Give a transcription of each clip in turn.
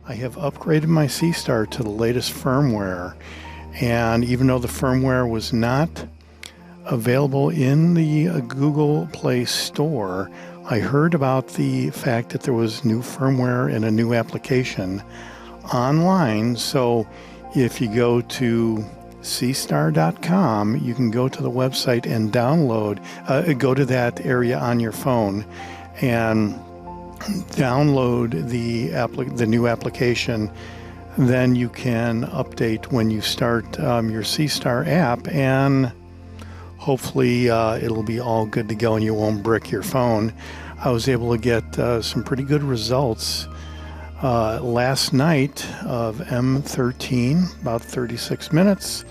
I have upgraded my Seestar to the latest firmware, and even though the firmware was not available in the Google Play Store, I heard about the fact that there was new firmware and a new application online. So if you go to Seestar.com, you can go to the website and download, go to that area on your phone and download the new application. Then you can update when you start your Seestar app, and hopefully it'll be all good to go and you won't brick your phone. I was able to get some pretty good results last night of M13, about 36 minutes.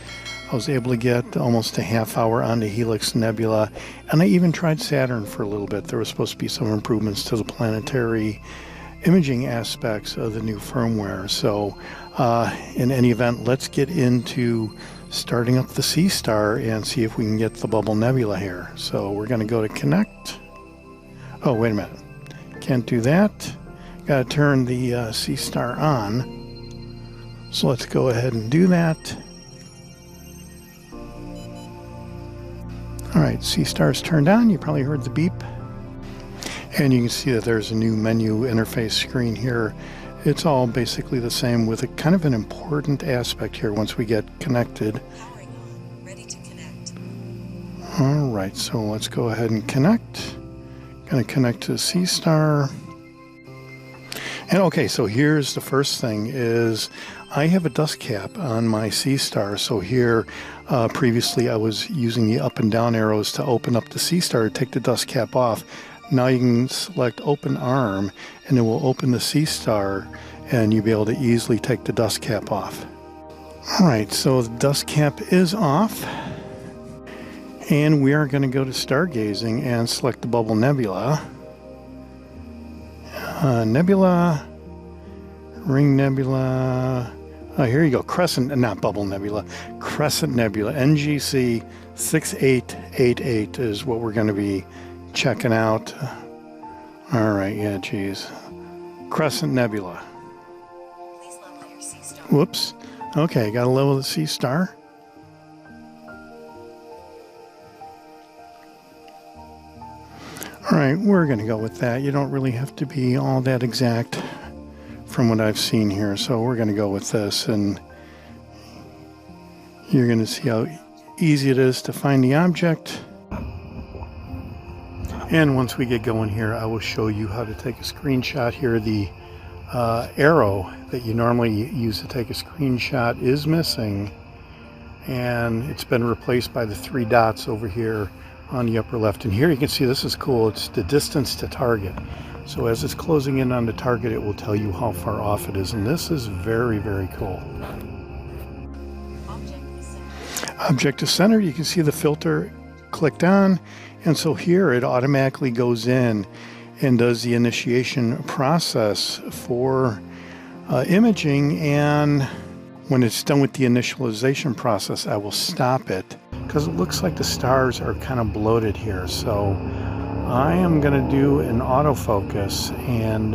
I was able to get almost a half hour on the Helix Nebula, and I even tried Saturn for a little bit. There was supposed to be some improvements to the planetary imaging aspects of the new firmware. So in any event, let's get into starting up the Seestar and see if we can get the bubble nebula here. So we're going to go to connect. Oh, wait a minute. Can't do that. Got to turn the Seestar on. So let's go ahead and do that. All right, Seestar's turned on. You probably heard the beep. And you can see that there's a new menu interface screen here. It's all basically the same with a kind of an important aspect here once we get connected. Powering on, ready to connect. All right, so let's go ahead and connect. Going to connect to Seestar. And okay, so here's the first thing is I have a dust cap on my Seestar. So here, previously I was using the up and down arrows to open up the Seestar to take the dust cap off. Now you can select open arm and it will open the Seestar and you'll be able to easily take the dust cap off. All right, so the dust cap is off. And we are going to go to stargazing and select the bubble nebula. Nebula, ring nebula. Oh, here you go. Crescent, not bubble nebula. Crescent Nebula, NGC 6888 is what we're going to be checking out. All right, yeah, geez. Crescent Nebula. Please level your Seestar. Whoops. Okay, got to level the Seestar. All right, we're going to go with that. You don't really have to be all that exact from what I've seen here, so we're going to go with this, and you're going to see how easy it is to find the object. And once we get going here, I will show you how to take a screenshot here. The arrow that you normally use to take a screenshot is missing, and it's been replaced by the 3 dots over here on the upper left. And here you can see, this is cool, it's the distance to target. So as it's closing in on the target, it will tell you how far off it is, and this is very, very cool. Object is centered. You can see the filter clicked on, and so here it automatically goes in and does the initiation process for imaging, and when it's done with the initialization process, I will stop it because it looks like the stars are kind of bloated here. So I am going to do an autofocus and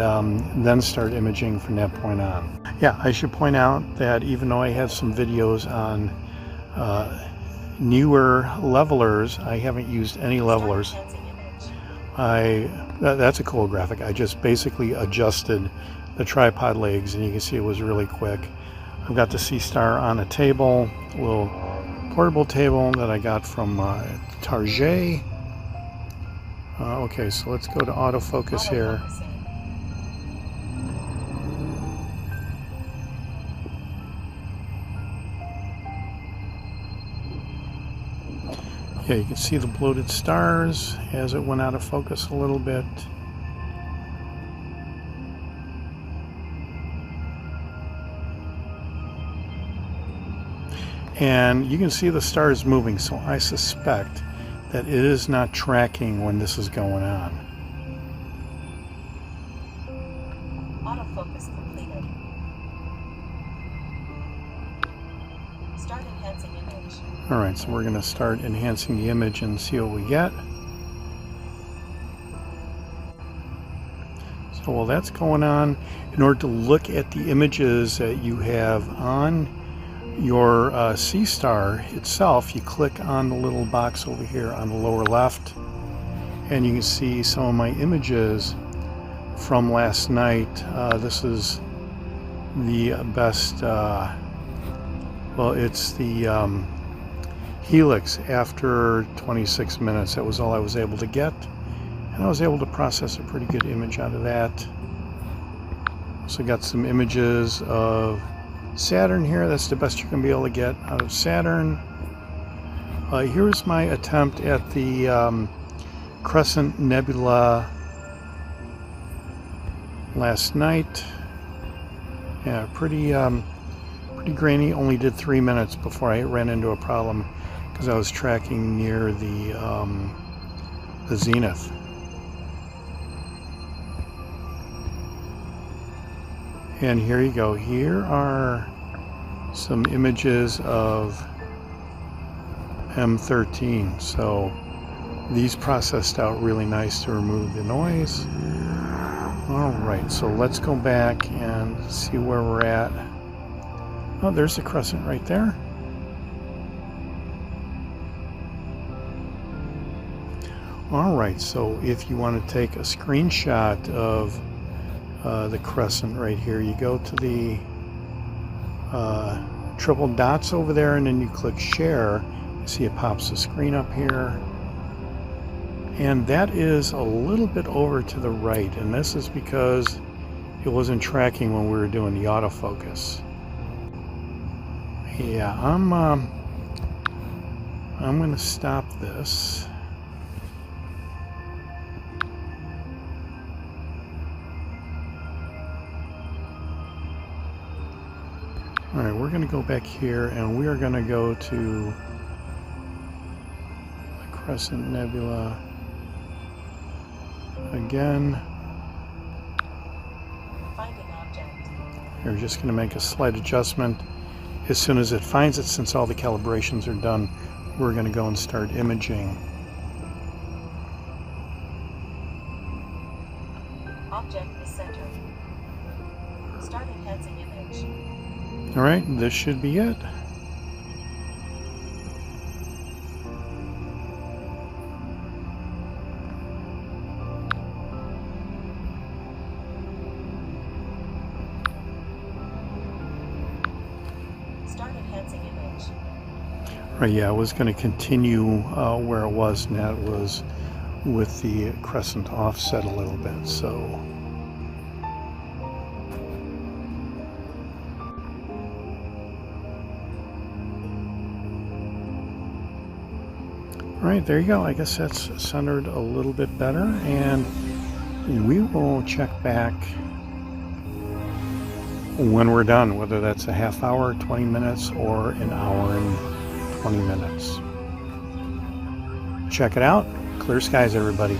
then start imaging from that point on. Yeah, I should point out that even though I have some videos on newer levelers, I haven't used any levelers. That's a cool graphic. I just basically adjusted the tripod legs, and you can see it was really quick. I've got the Seestar on a table, a little portable table that I got from Target. Okay, so let's go to autofocus here. Yeah, you can see the bloated stars as it went out of focus a little bit. And you can see the stars moving, so I suspect that it is not tracking when this is going on. Autofocus completed. Start enhancing image. All right, so we're going to start enhancing the image and see what we get. So while that's going on, in order to look at the images that you have on your Seestar itself, you click on the little box over here on the lower left, and you can see some of my images from last night. This is the best, well, it's the helix after 26 minutes. That was all I was able to get, and I was able to process a pretty good image out of that. So got some images of Saturn here. That's the best you're going to be able to get out of Saturn. Here's my attempt at the Crescent Nebula last night. Yeah, pretty grainy. Only did 3 minutes before I ran into a problem because I was tracking near the zenith. And here you go. Here are some images of M13. So these processed out really nice to remove the noise. All right, so let's go back and see where we're at. Oh, there's the crescent right there. All right, so if you want to take a screenshot of the crescent right here, you go to the triple dots over there, and then you click share. You see it pops the screen up here. And that is a little bit over to the right, and this is because it wasn't tracking when we were doing the autofocus. Yeah, I'm going to stop this. All right, we're going to go back here, and we are going to go to the Crescent Nebula again. Finding object. We're just going to make a slight adjustment. As soon as it finds it, since all the calibrations are done, we're going to go and start imaging. Object is centered. Start enhancing image. All right, this should be it. Start enhancing image. Right, yeah, I was going to continue where it was, and that was with the crescent offset a little bit, so. All right, there you go. I guess that's centered a little bit better, and we will check back when we're done, whether that's a half hour, 20 minutes, or an hour and 20 minutes. Check it out. Clear skies, everybody.